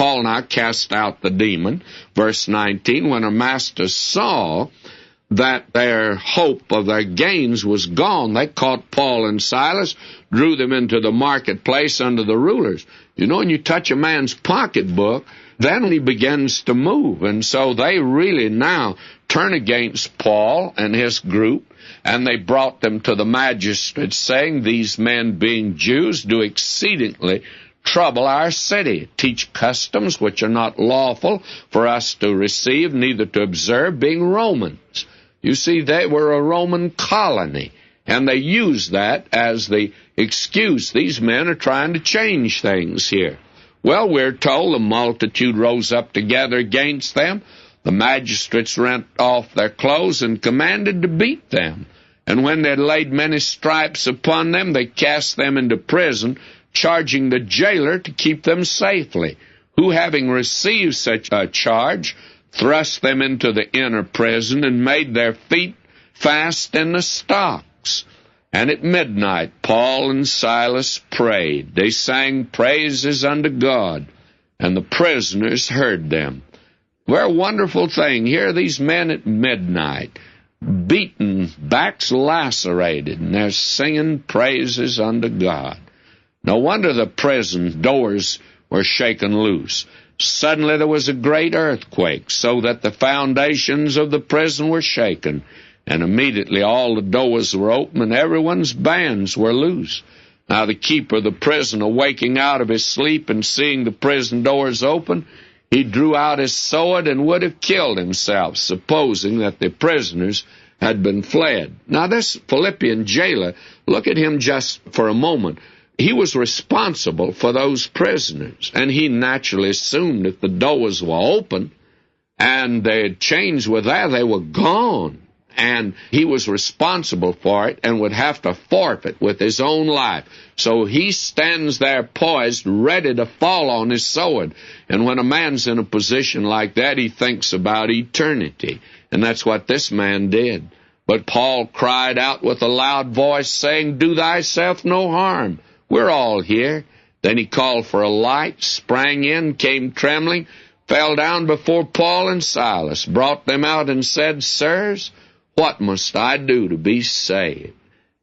Paul now cast out the demon. Verse 19, when her masters saw that their hope of their gains was gone, they caught Paul and Silas, drew them into the marketplace under the rulers. You know, when you touch a man's pocketbook, then he begins to move. And so they really now turn against Paul and his group, and they brought them to the magistrates, saying, these men, being Jews, do exceedingly trouble our city, teach customs which are not lawful for us to receive, neither to observe, being Romans. You see, they were a Roman colony, and they used that as the excuse. These men are trying to change things here. Well, we're told the multitude rose up together against them. The magistrates rent off their clothes and commanded to beat them. And when they had laid many stripes upon them, they cast them into prison, charging the jailer to keep them safely, who, having received such a charge, thrust them into the inner prison and made their feet fast in the stocks. And at midnight Paul and Silas prayed. They sang praises unto God, and the prisoners heard them. What a wonderful thing. Here are these men at midnight, beaten, backs lacerated, and they're singing praises unto God. No wonder the prison doors were shaken loose. Suddenly there was a great earthquake, so that the foundations of the prison were shaken, and immediately all the doors were open, and everyone's bands were loose. Now the keeper of the prison, awaking out of his sleep and seeing the prison doors open, he drew out his sword and would have killed himself, supposing that the prisoners had been fled. Now this Philippian jailer, look at him just for a moment. He was responsible for those prisoners, and he naturally assumed if the doors were open and the chains were there, they were gone. And he was responsible for it and would have to forfeit with his own life. So he stands there poised, ready to fall on his sword. And when a man's in a position like that, he thinks about eternity. And that's what this man did. But Paul cried out with a loud voice, saying, do thyself no harm. We're all here. Then he called for a light, sprang in, came trembling, fell down before Paul and Silas, brought them out and said, sirs, what must I do to be saved?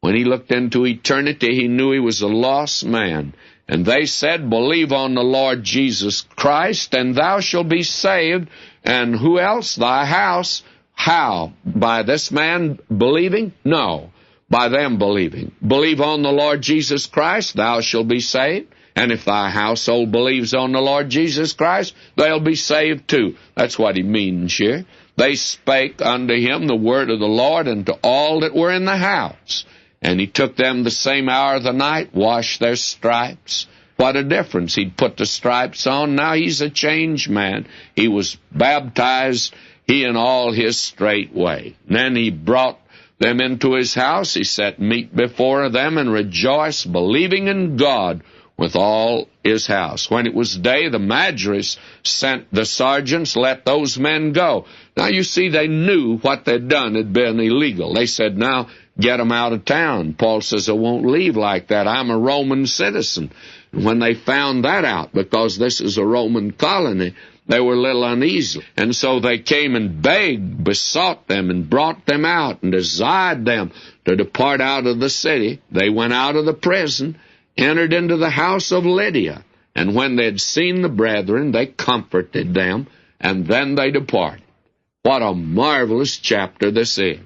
When he looked into eternity, he knew he was a lost man. And they said, believe on the Lord Jesus Christ, and thou shalt be saved. And who else? Thy house. How? By this man believing? No. By them believing. Believe on the Lord Jesus Christ, thou shalt be saved. And if thy household believes on the Lord Jesus Christ, they'll be saved too. That's what he means here. They spake unto him the word of the Lord, and to all that were in the house. And he took them the same hour of the night, washed their stripes. What a difference. He'd put the stripes on. Now he's a changed man. He was baptized, he and all his straightway. And then he brought them into his house. He set meat before them, and rejoiced, believing in God with all his house. When it was day, the magistrates sent the sergeants, let those men go. Now you see, they knew what they'd done had been illegal. They said, now get them out of town. Paul says, I won't leave like that. I'm a Roman citizen. And when they found that out, because this is a Roman colony, they were a little uneasy. And so they came and begged, besought them, and brought them out, and desired them to depart out of the city. They went out of the prison, entered into the house of Lydia. And when they had seen the brethren, they comforted them, and then they departed. What a marvelous chapter this is.